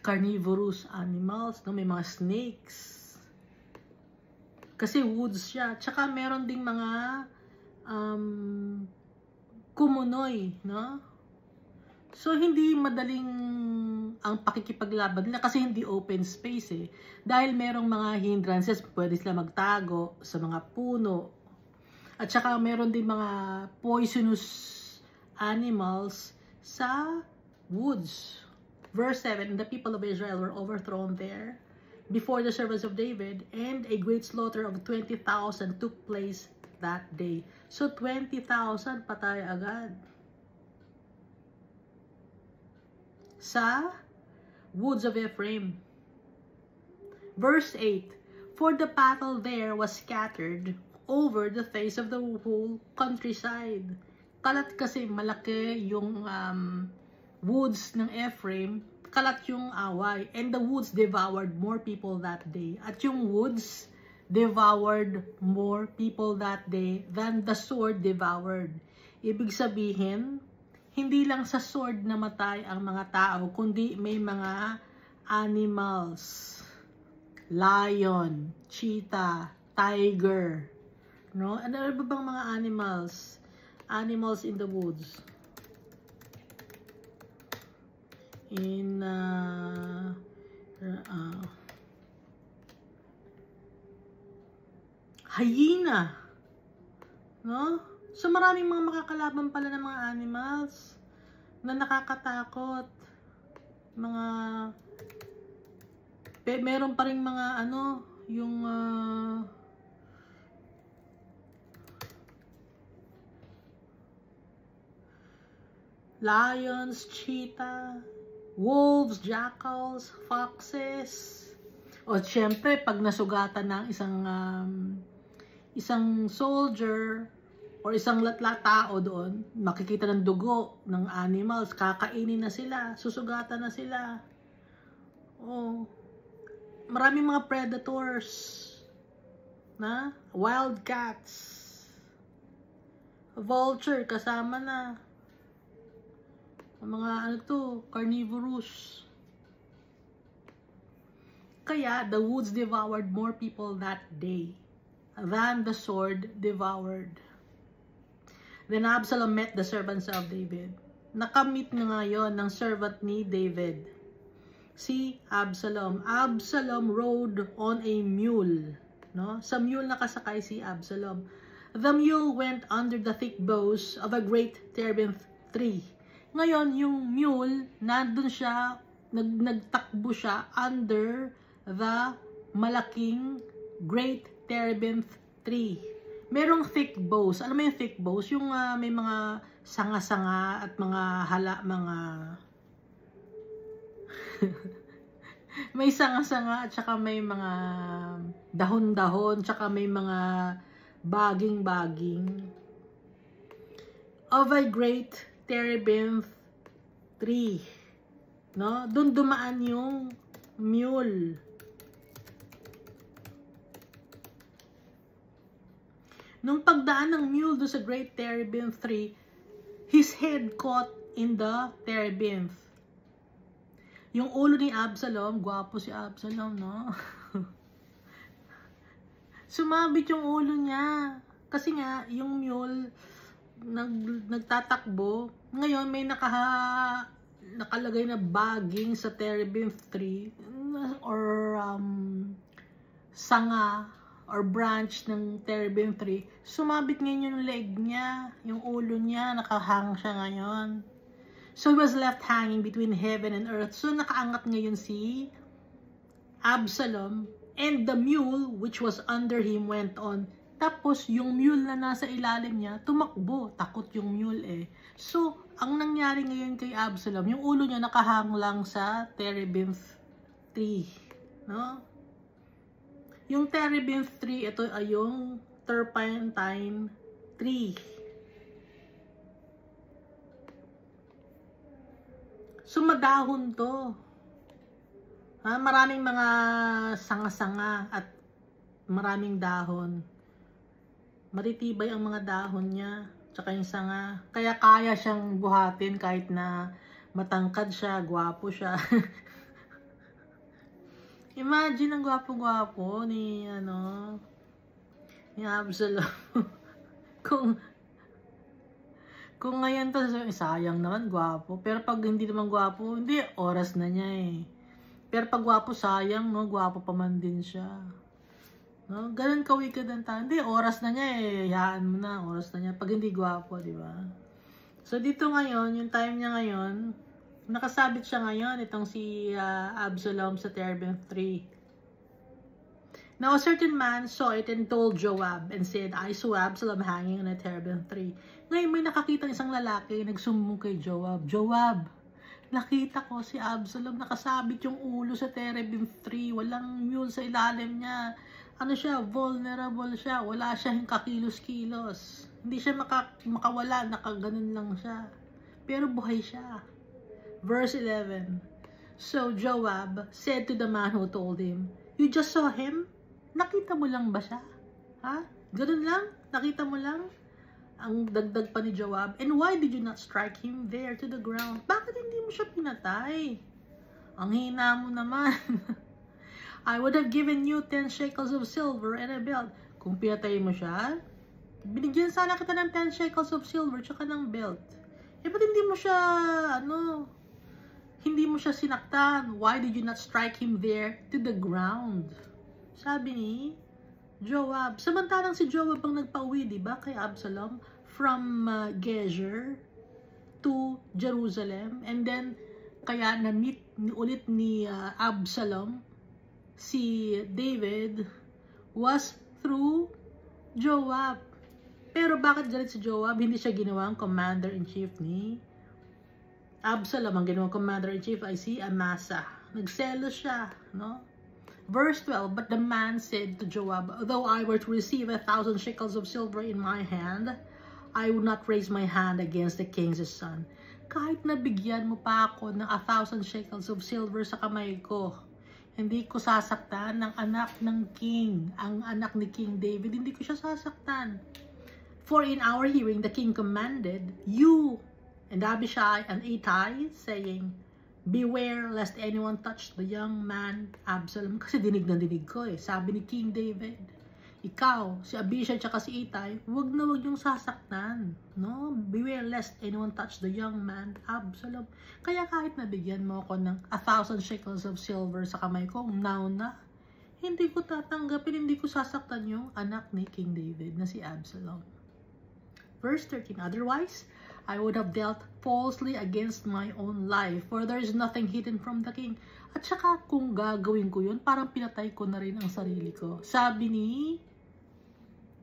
carnivorous animals, no? May mga snakes. Kasi woods siya. Tsaka meron ding mga kumunoy, no? So, hindi madaling ang pakikipaglaban nila kasi hindi open space eh. Dahil merong mga hindrances, pwede sila magtago sa mga puno. At saka meron din mga poisonous animals sa woods. Verse 7, the people of Israel were overthrown there before the servants of David, and a great slaughter of 20,000 took place that day. So, 20,000 patay agad sa woods of Ephraim. Verse 8, for the battle there was scattered over the face of the whole countryside. Kalat kasi malaki yung woods ng Ephraim, kalat yung away. And the woods devoured more people that day. At yung woods devoured more people that day than the sword devoured. Ibig sabihin, hindi lang sa sword namatay ang mga tao, kundi may mga animals. Lion, cheetah, tiger. No? Ano ba bang mga animals? Animals in the woods. Hyena. No? So, maraming mga makakalaban pala ng mga animals na nakakatakot. Meron pa rin mga yung lions, cheetah, wolves, jackals, foxes. O syempre, pag nasugatan ng isang isang soldier or isang tao doon, makikita ng dugo ng animals, kakainin na sila, susugatan na sila. Oh, maraming mga predators, na wild cats, vulture kasama na, mga ano to, carnivorous. Kaya the woods devoured more people that day than the sword devoured. Then Absalom met the servants of David. Nakamit na ngayon ng servant ni David, si Absalom. Absalom rode on a mule. No? Sa mule nakasakay si Absalom. The mule went under the thick boughs of a great terebinth tree. Ngayon, yung mule, nandun siya, nagtakbo siya under the malaking great terebinth tree. Merong thick boughs. Alam mo yung thick boughs? Yung may mga sanga-sanga at mga mga may sanga-sanga at saka may mga dahon-dahon, saka may mga baging-baging. Of a great terebinth tree. No? Doon dumaan yung mule. Nung pagdaan ng mule doon sa great terebinth tree, his head caught in the terebinth. Yung ulo ni Absalom, gwapo si Absalom, no? Sumabit yung ulo niya. Kasi nga, yung mule, nagtatakbo. Ngayon, may nakalagay na bagging sa terebinth tree, or sanga, or branch ng terebinth tree. Sumabit ngayon yung leg niya, yung ulo niya, nakahang siya ngayon. So he was left hanging between heaven and earth. So nakaangat ngayon si Absalom, and the mule which was under him went on. Tapos yung mule na nasa ilalim niya, tumakbo. Takot yung mule eh. So ang nangyari ngayon kay Absalom, yung ulo niya nakahang lang sa terebinth tree. No? Yung terebinth tree, ito ay yung turpentine tree. So, madahon to. Maraming mga sanga-sanga at maraming dahon. Maritibay ang mga dahon niya, tsaka yung sanga. Kaya kaya siyang buhatin kahit na matangkad siya, gwapo siya. Imagine ang gwapo-gwapo ni Absalom. kung ngayon to, sayang naman gwapo. Pero pag hindi naman gwapo, hindi, oras na niya eh. Pero pag gwapo, sayang, no? Gwapo pa man din siya. No? Ganun ka-wicked ang tao. Hindi, oras na niya eh. Hayaan mo na, oras na niya. Pag hindi gwapo, di ba? So dito ngayon, yung time niya ngayon, nakasabit siya ngayon, itong si Absalom sa terebinth tree. Now a certain man saw it and told Joab and said, I saw Absalom hanging on a terebinth tree. Ngayon may nakakita isang lalaki, nagsumbong kay Joab. Joab, nakita ko si Absalom, nakasabit yung ulo sa terebinth tree, walang mule sa ilalim niya. Ano siya, vulnerable siya, wala siya yung kakilos-kilos. Hindi siya makawala, nakaganon lang siya. Pero buhay siya. Verse 11. So Joab said to the man who told him, you just saw him? Nakita mo lang ba siya? Ha? Ganun lang? Nakita mo lang? Ang dagdag pa ni Joab. And why did you not strike him there to the ground? Bakit hindi mo siya pinatay? Ang hina mo naman. I would have given you 10 shekels of silver and a belt. Kung pinatay mo siya, binigyan sana kita ng 10 shekels of silver tsaka ng belt. Eh, ba't hindi mo siya, hindi mo siya sinaktan? Why did you not strike him there to the ground? Sabi ni Joab. Samantalang si Joab ang nagpauwi, diba, kay Absalom from Gezer to Jerusalem. And then, kaya na-meet ulit ni Absalom si David was through Joab. Pero bakit galit si Joab? Hindi siya ginawang commander-in-chief ni Absalom. Ang ginawang commander-in-chief ay si Amasa. Nagselos siya, no? Verse 12, but the man said to Joab, though I were to receive 1,000 shekels of silver in my hand, I would not raise my hand against the king's son. Kahit nabigyan mo pa ako ng 1,000 shekels of silver sa kamay ko, hindi ko sasaktan ng anak ng king, ang anak ni King David, hindi ko siya sasaktan. For in our hearing, the king commanded you and Abishai and Ittai, saying, beware lest anyone touch the young man Absalom. Kasi dinig na dinig ko eh. Sabi ni King David, ikaw, si Abishai at si Ittai, wag na wag yung sasaktan. No? Beware lest anyone touch the young man Absalom. Kaya kahit nabigyan mo ako ng 1,000 shekels of silver sa kamay ko, now na, hindi ko tatanggapin, hindi ko sasaktan yung anak ni King David na si Absalom. Verse 13, otherwise, I would have dealt falsely against my own life, for there is nothing hidden from the king. At saka kung gagawin ko yun, parang pinatay ko na rin ang sarili ko. Sabi ni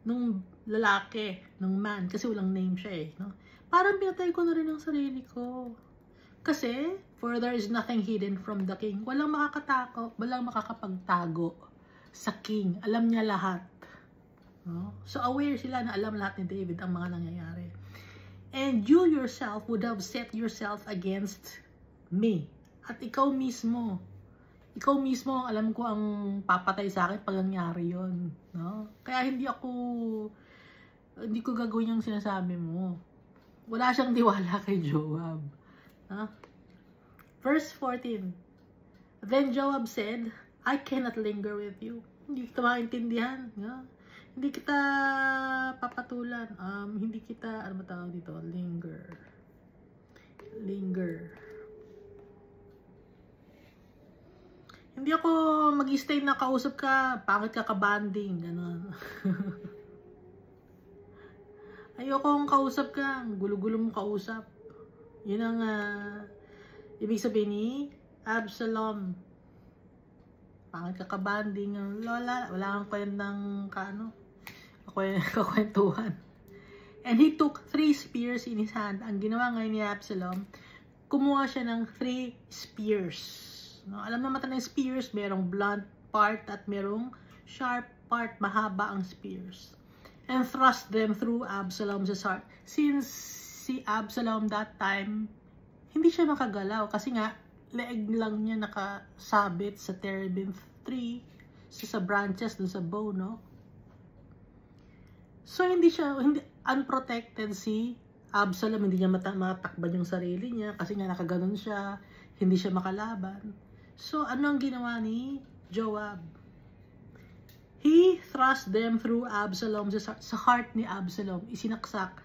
nung lalaki, nung man, kasi walang name siya eh. No? Parang pinatay ko na rin ang sarili ko. Kasi, for there is nothing hidden from the king. Walang makakapagtago sa king. Alam niya lahat. No? So aware sila na alam lahat ni David ang mga nangyayari. And you yourself would have set yourself against me. At ikaw mismo ang alam ko ang papatay sa akin pag nangyari yun. No? Kaya hindi ko gagawin yung sinasabi mo. Wala siyang tiwala kay Joab. Huh? Verse 14. Then Joab said, I cannot linger with you. Hindi kita maintindihan. No? Hindi kita papatulan. Hindi kita, ano ba tawag dito? Linger. Hindi ako mag-stay na kausap ka, pangit ka ka-banding, gano'n. Ayokong kausap ka, gulo-gulo mong kausap. Yun ang ibig sabihin ni Absalom. Pangit ka ka-banding, lola, wala kang kwentang kakwentuhan. And he took 3 spears in his hand. Ang ginawa ngayon ni Absalom, kumuha siya ng 3 spears. No? Alam naman ng spears, merong blunt part at merong sharp part, mahaba ang spears. And thrust them through Absalom's heart. Since si Absalom that time, hindi siya makagalaw kasi nga, leeg lang niya nakasabit sa terebinth tree, sa branches dun sa bow, no? So, hindi unprotected si Absalom, hindi niya matakban yung sarili niya kasi nga nakaganon siya, hindi siya makalaban. So, ano ang ginawa ni Joab? He thrust them through Absalom, sa heart ni Absalom, isinaksak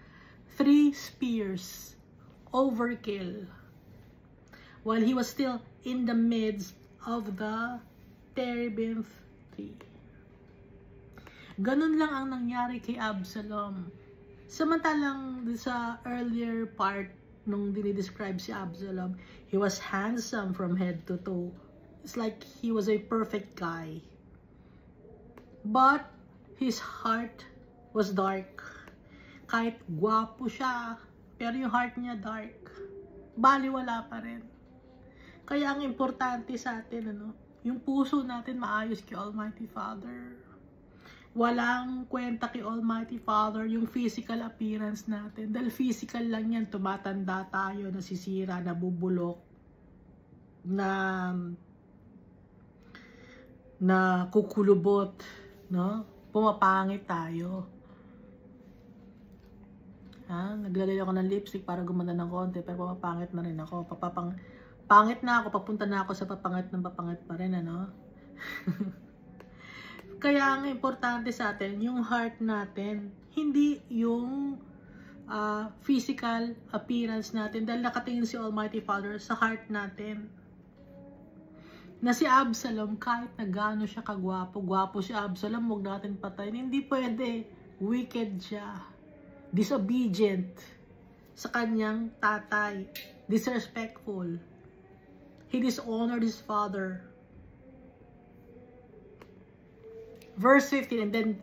3 spears, overkill, while he was still in the midst of the terebinth tree. Ganun lang ang nangyari kay Absalom. Samantalang sa earlier part nung dinidescribe si Absalom, he was handsome from head to toe. It's like he was a perfect guy. But his heart was dark. Kahit gwapo siya, pero yung heart niya dark. Baliwala pa rin. Kaya ang importante sa atin, yung puso natin maayos kay Almighty Father. Walang kwenta kay Almighty Father yung physical appearance natin. Dahil physical lang yan, tumatanda tayo, nasisira, nabubulok, na kukulubot, no? Pumapangit tayo. Naglagay ako ng lipstick para gumanda ng konti, pero pumapangit na rin ako. Pangit na ako, papunta na ako sa papangit pa rin, ano? Kaya ang importante sa atin, yung heart natin, hindi yung physical appearance natin. Dahil nakatingin si Almighty Father sa heart natin. Na si Absalom, kahit na gaano siya kagwapo si Absalom, huwag natin patayin. Hindi pwede. Wicked siya. Disobedient sa kanyang tatay. Disrespectful. He dishonored his father. Verse 15, and then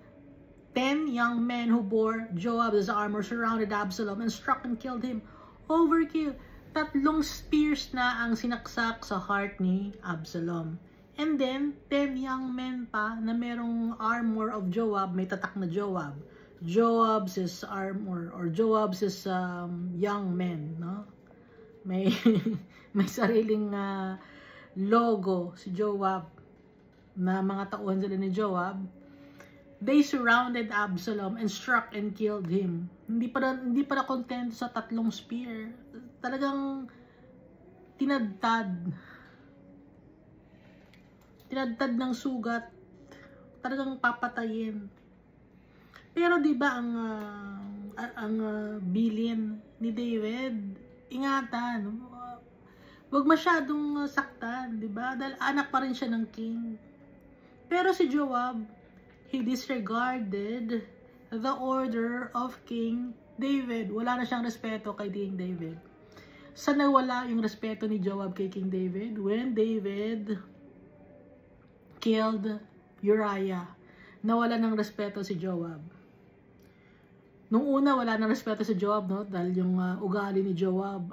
10 young men who bore Joab's armor surrounded Absalom and struck and killed him. Overkill. 3 spears na ang sinaksak sa heart ni Absalom. And then, 10 young men pa na merong armor of Joab, may tatak na Joab. Joab's is armor, or Joab's is young men, no? May, may sariling logo si Joab, na mga tauhan sila ni Joab. They surrounded Absalom and struck and killed him. Hindi pa kontento sa 3 spear. Talagang tinadtad ng sugat, talagang papatayin. Pero di ba ang bilin ni David, ingatan, wag masyadong saktan, di ba? Dahil anak pa rin siya ng king. Pero si Joab, he disregarded the order of King David. Wala na siyang respeto kay King David. Saan nawala yung respeto ni Joab kay King David? When David killed Uriah. Nawala ng respeto si Joab. Nung una, wala ng respeto si Joab, no? Dahil yung ugali ni Joab,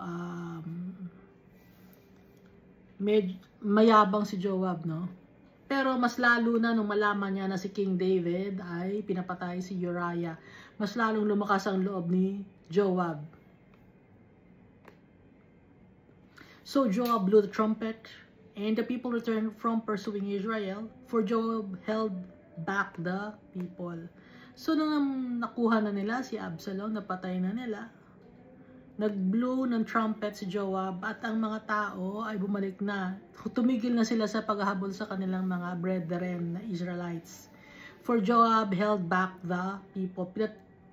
mayabang si Joab, no? Pero mas lalo na nung malaman niya na si King David ay pinapatay si Uriah, mas lalong lumakas ang loob ni Joab. So Joab blew the trumpet, and the people returned from pursuing Israel, for Joab held back the people. So nung nakuha na nila si Absalom, napatay na nila, nag-blow ng trumpet si Joab, at ang mga tao ay bumalik na. Tumigil na sila sa paghahabol sa kanilang mga brethren na Israelites. For Joab held back the people.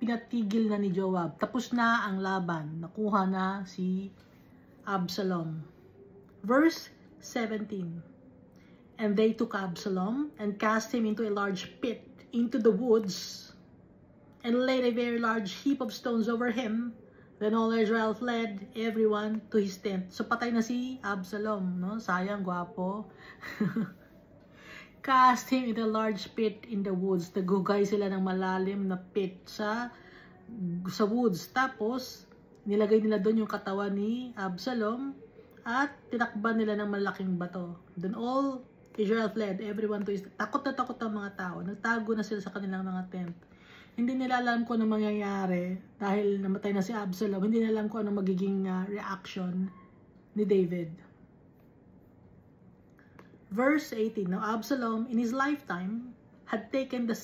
Pinatigil na ni Joab. Tapos na ang laban. Nakuha na si Absalom. Verse 17. And they took Absalom and cast him into a large pit into the woods, and laid a very large heap of stones over him. Then all Israel fled, everyone to his tent. So patay na si Absalom, no? Sayang, gwapo. Cast him in a large pit in the woods. Nagugay sila ng malalim na pit sa woods. Tapos nilagay nila doon yung katawan ni Absalom at tinakban nila ng malaking bato. Then all Israel fled, everyone to his tent. Takot na takot ang mga tao. Nagtago na sila sa kanilang mga tent. Hindi nila alam kung ano mangyayari dahil namatay na si Absalom. Hindi nila alam kung ano magiging reaction ni David. Verse 18. Now Absalom in his lifetime had taken and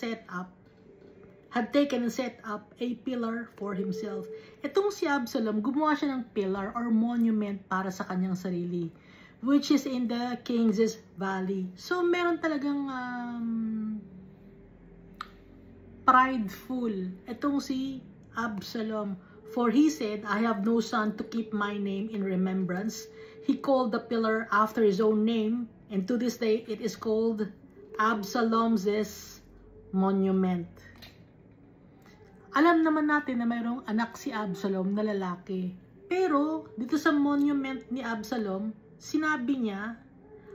set up a pillar for himself. Itong si Absalom, gumawa siya ng pillar or monument para sa kanyang sarili, which is in the King's Valley. So meron talagang prideful itong si Absalom, for he said, I have no son to keep my name in remembrance. He called the pillar after his own name, and to this day it is called Absalom's monument. Alam naman natin na mayroong anak si Absalom na lalaki, pero dito sa monument ni Absalom, sinabi niya,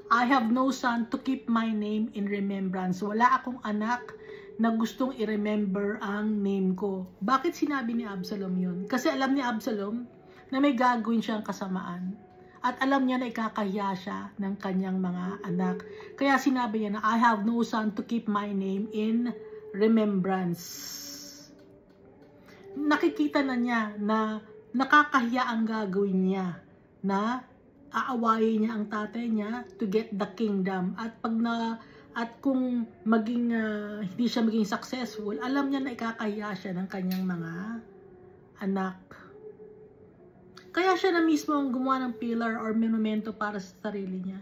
I have no son to keep my name in remembrance. Wala akong anak na gustong i-remember ang name ko. Bakit sinabi ni Absalom yun? Kasi alam ni Absalom na may gagawin siyang kasamaan. At alam niya na ikakahiya siya ng kanyang mga anak. Kaya sinabi niya na, I have no son to keep my name in remembrance. Nakikita na niya na nakakahiya ang gagawin niya, na aawayin niya ang tatay niya to get the kingdom. At kung maging hindi siya maging successful, alam niya na ikakahiya siya ng kanyang mga anak. Kaya siya na mismo ang gumawa ng pillar or monumento para sa sarili niya.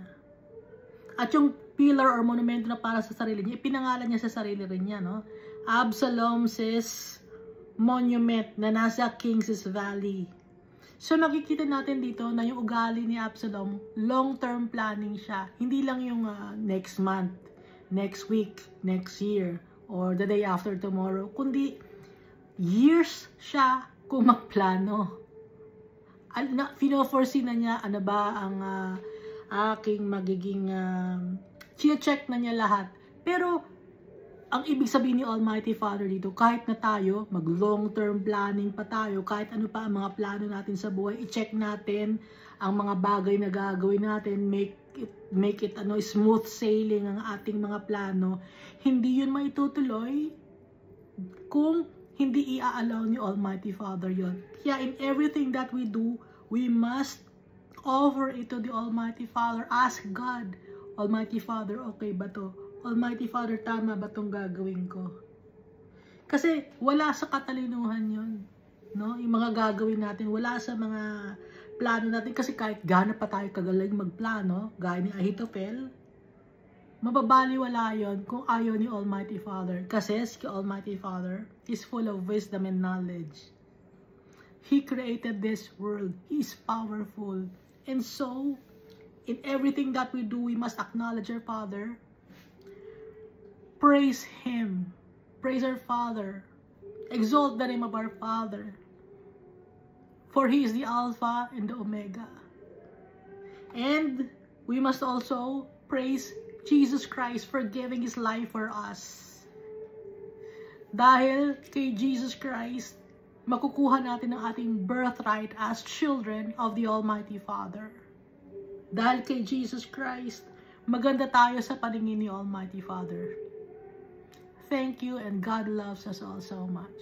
At yung pillar or monumento na para sa sarili niya, ipinangalan niya sa sarili rin niya, no? Absalom's monument na nasa King's Valley. So makikita natin dito na yung ugali ni Absalom, long-term planning siya. Hindi lang yung next month, next week, next year, or the day after tomorrow, kundi years siya kung magplano. Fino-foresee na niya ano ba ang aking magiging check na niya lahat. Pero ang ibig sabihin ni Almighty Father dito, kahit na tayo mag long term planning pa tayo, kahit ano pa ang mga plano natin sa buhay, i-check natin ang mga bagay na gagawin natin, make it smooth sailing ang ating mga plano, hindi yun maitutuloy kung hindi i-allow ni Almighty Father yon. Kaya in everything that we do, we must offer it to the Almighty Father. Ask God, Almighty Father, okay ba to? Almighty Father, tama ba tong gagawin ko? Kasi wala sa katalinuhan yon, no? Yung mga gagawin natin, wala sa mga plano natin. Kasi kahit gaano pa tayo kagaling magplano, gaya ni Ahithophel, mababaliwala yon kung ayaw ni Almighty Father. Kasi si Almighty Father is full of wisdom and knowledge. He created this world. He is powerful. And so, in everything that we do, we must acknowledge our Father. Praise Him. Praise our Father. Exalt the name of our Father. For He is the Alpha and the Omega. And we must also praise Jesus Christ for giving His life for us. Dahil kay Jesus Christ, makukuha natin ang ating birthright as children of the Almighty Father. Dahil kay Jesus Christ, maganda tayo sa paningin ni Almighty Father. Thank you, and God loves us all so much.